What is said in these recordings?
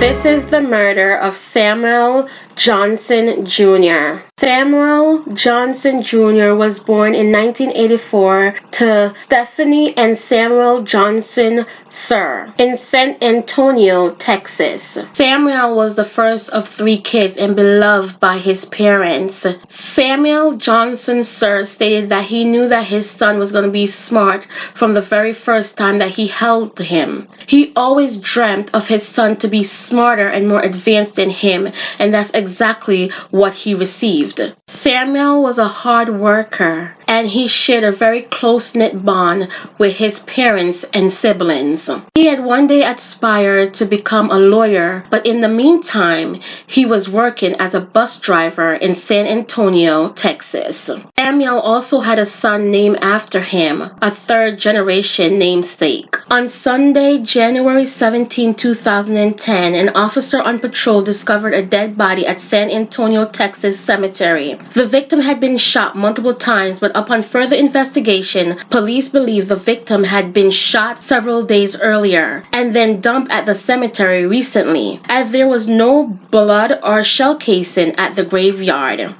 This is the murder of Samuel Johnson Jr. Samuel Johnson Jr. was born in 1984 to Stephanie and Samuel Johnson Sr. in San Antonio, Texas. Samuel was the first of 3 kids and beloved by his parents. Samuel Johnson Sr. stated that he knew that his son was going to be smart from the very first time that he held him. He always dreamt of his son to be smarter and more advanced than him, and that's exactly what he received. Samuel was a hard worker, and he shared a very close-knit bond with his parents and siblings. He had one day aspired to become a lawyer, but in the meantime, he was working as a bus driver in San Antonio, Texas. Samuel also had a son named after him, a third-generation namesake. On Sunday, January 17, 2010, an officer on patrol discovered a dead body at San Antonio, Texas cemetery. The victim had been shot multiple times, but upon further investigation, police believe the victim had been shot several days earlier and then dumped at the cemetery recently, as there was no blood or shell casing at the graveyard.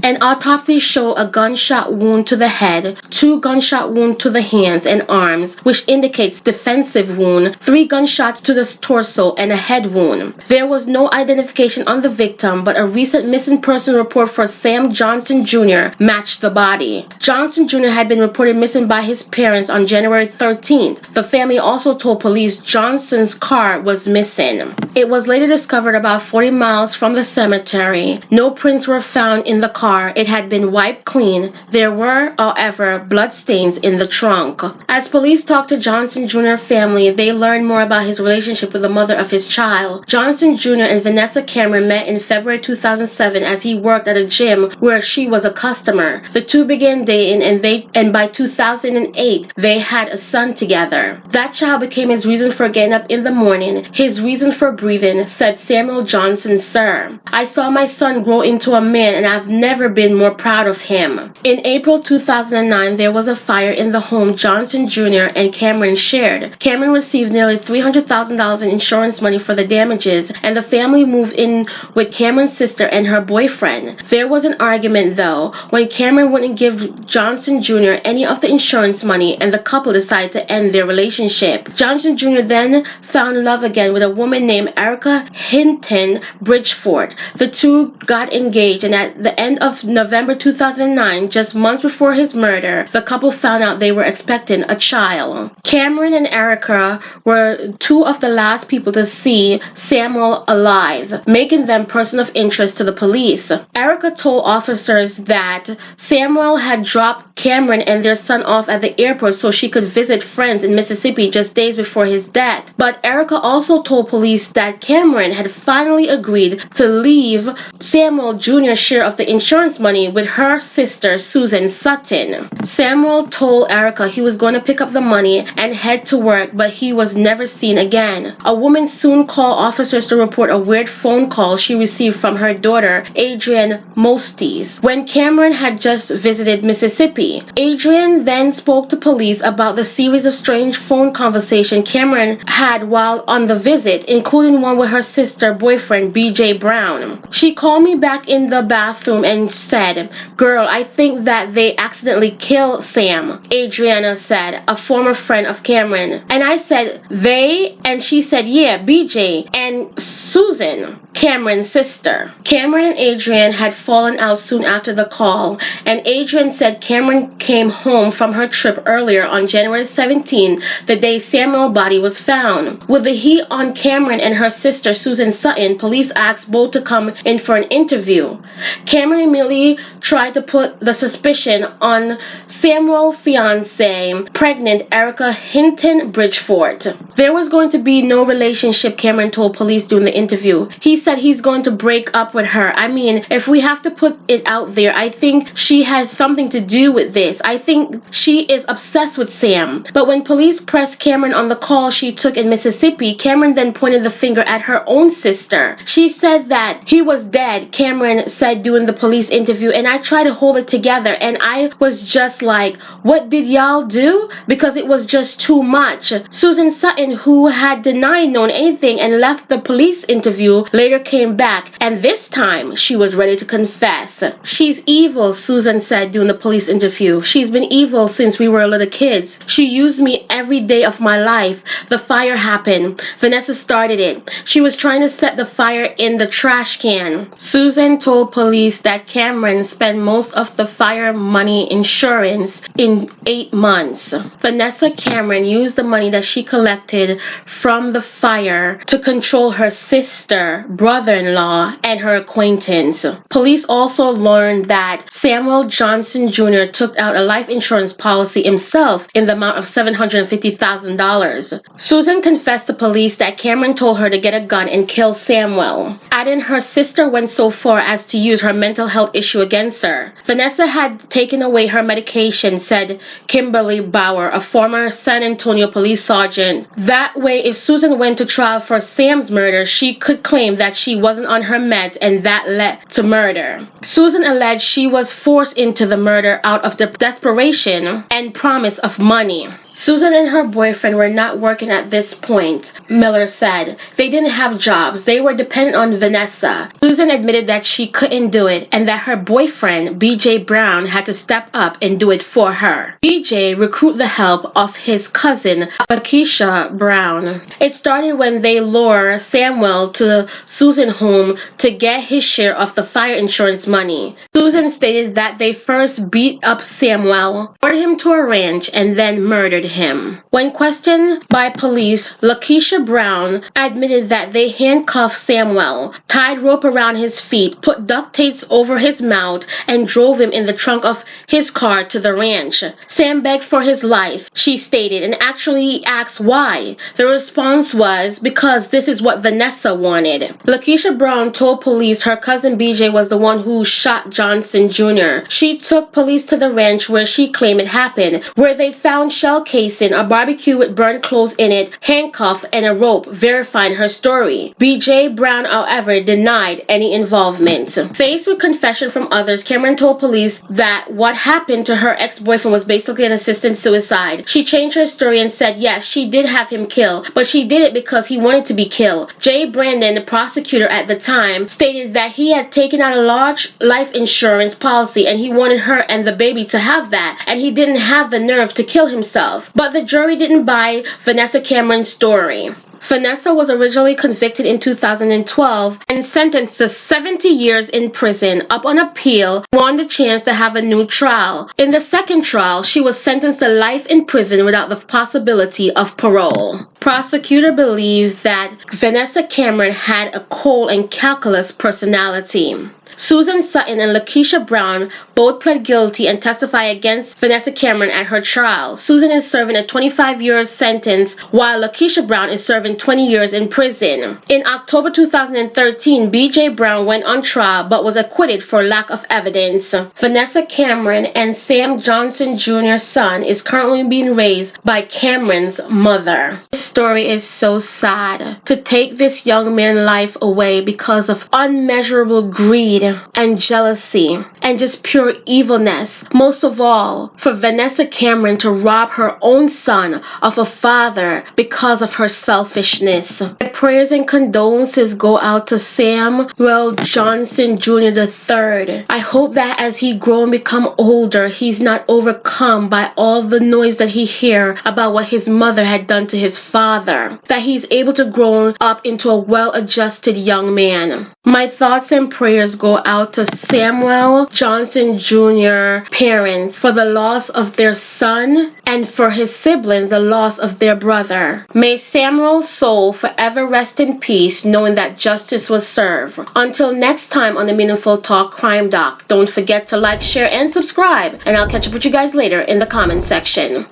An autopsy showed a gunshot wound to the head, 2 gunshot wounds to the hands and arms, which indicates defensive wound, 3 gunshots to the torso, and a head wound. There was no identification on the victim, but a recent missing person report for Sam Johnson Jr. matched the body. Johnson Jr. had been reported missing by his parents on January 13th. The family also told police Johnson's car was missing. It was later discovered about 40 miles from the cemetery. No prints were found in the car. It had been wiped clean. There were, however, bloodstains in the trunk. As police talked to Johnson Jr. family, they learned more about his relationship with the mother of his child. Johnson Jr. and Vanessa Cameron met in February 2007 as he worked at a gym where she was a customer. The two began dating, and by 2008, they had a son together. That child became his reason for getting up in the morning, his reason for breathing, said Samuel Johnson Sr. I saw my son grow into a man, and I've never been more proud of him. In April 2009, there was a fire in the home Johnson Jr. and Cameron shared. Cameron received nearly $300,000 in insurance money for the damages, and the family moved in with Cameron's sister and her boyfriend. There was an argument, though, when Cameron wouldn't give Johnson Jr. any of the insurance money, and the couple decided to end their relationship. Johnson Jr. then found love again with a woman named Erica Hinton Bridgeford. The two got engaged, and at the end of November 2009, just months before his murder, the couple found out they were expecting a child. Cameron and Erica were 2 of the last people to see Samuel alive, making them person of interest to the police. Erica told officers that Samuel had dropped Cameron and their son off at the airport so she could visit friends in Mississippi just days before his death. But Erica also told police that Cameron had finally agreed to leave Samuel Jr.'s share of the insurance money with her sister Susan Sutton. Samuel told Erica he was going to pick up the money and head to work, but he was never seen again. A woman soon called officers to report a weird phone call she received from her daughter, Adrienne Mostes, when Cameron had just visited Mississippi. Adrienne then spoke to police about the series of strange phone conversations Cameron had while on the visit, including one with her sister boyfriend, BJ Brown. She called me back in the bathroom and said, "Girl, I think that they accidentally killed Sam," Adriana said, a former friend of Cameron. And I said, "They?" And she said, "Yeah, BJ and Susan, Cameron's sister." Cameron and Adrienne had fallen out soon after the call, and Adrienne said Cameron came home from her trip earlier on January 17, the day Samuel's body was found. With the heat on Cameron and her sister Susan Sutton, police asked both to come in for an interview. Cameron immediately tried to put the suspicion on Samuel's fiancée, pregnant Erica Hinton Bridgeford. There was going to be no relationship, Cameron told police during the interview. He said said he's going to break up with her. I mean, if we have to put it out there, I think she has something to do with this. I think she is obsessed with Sam. But when police pressed Cameron on the call she took in Mississippi, Cameron then pointed the finger at her own sister. She said that he was dead, Cameron said during the police interview, and I tried to hold it together, and I was just like, what did y'all do? Because it was just too much. Susan Sutton, who had denied knowing anything and left the police interview, later came back, and this time she was ready to confess. She's evil, Susan said during the police interview. She's been evil since we were little kids. She used me every day of my life. The fire happened. Vanessa started it. She was trying to set the fire in the trash can. Susan told police that Cameron spent most of the fire money insurance in 8 months. Vanessa Cameron used the money that she collected from the fire to control her sister, brother-in-law, and her acquaintance. Police also learned that Samuel Johnson Jr. took out a life insurance policy himself in the amount of $750,000. Susan confessed to police that Cameron told her to get a gun and kill Samuel, adding her sister went so far as to use her mental health issue against her. Vanessa had taken away her medication, said Kimberly Bauer, a former San Antonio police sergeant. That way, if Susan went to trial for Sam's murder, she could claim that she wasn't on her meds and that led to murder. Susan alleged she was forced into the murder out of desperation and promise of money. Susan and her boyfriend were not working at this point, Miller said. They didn't have jobs. They were dependent on Vanessa. Susan admitted that she couldn't do it and that her boyfriend, BJ Brown, had to step up and do it for her. BJ recruited the help of his cousin, Lakeisha Brown. It started when they lured Samuel to Susan's home to get his share of the fire insurance money. Susan stated that they first beat up Samuel, ordered him to a ranch, and then murdered him. When questioned by police, Lakeisha Brown admitted that they handcuffed Samuel, tied rope around his feet, put duct tapes over his mouth, and drove him in the trunk of his car to the ranch. Sam begged for his life, she stated, and actually asked why. The response was, because this is what Vanessa wanted. Lakeisha Brown told police her cousin BJ was the one who shot Johnson Jr. She took police to the ranch where she claimed it happened, where they found shell casing, a barbecue with burnt clothes in it, handcuffs, and a rope, verifying her story. BJ Brown, however, denied any involvement. Faced with confession from others, Cameron told police that what happened to her ex-boyfriend was basically an assisted suicide. She changed her story and said yes, she did have him killed, but she did it because he wanted to be killed. Jay Brandon, the prosecutor at the time, stated that he had taken out a large life insurance policy and he wanted her and the baby to have that, and he didn't have the nerve to kill himself. But the jury didn't buy Vanessa Cameron's story. Vanessa was originally convicted in 2012 and sentenced to 70 years in prison. Up on appeal, won the chance to have a new trial. In the second trial, she was sentenced to life in prison without the possibility of parole. Prosecutor believed that Vanessa Cameron had a cold and calculus personality. Susan Sutton and Lakeisha Brown both pled guilty and testified against Vanessa Cameron at her trial. Susan is serving a 25-year sentence, while Lakeisha Brown is serving 20 years in prison. In October 2013, BJ Brown went on trial but was acquitted for lack of evidence. Vanessa Cameron and Sam Johnson Jr.'s son is currently being raised by Cameron's mother. This story is so sad. To take this young man's life away because of unmeasurable greed and jealousy and just pure evilness. Most of all, for Vanessa Cameron to rob her own son of a father because of her selfishness. My prayers and condolences go out to Samuel Johnson Jr. III. I hope that as he grows and become older, he's not overcome by all the noise that he hears about what his mother had done to his father. That he's able to grow up into a well-adjusted young man. My thoughts and prayers go out to Samuel Johnson Jr. parents for the loss of their son and for his siblings the loss of their brother. May Samuel's soul forever rest in peace, knowing that justice was served. Until next time on the Meaningful Talk Crime Doc, don't forget to like, share, and subscribe, and I'll catch up with you guys later in the comment section.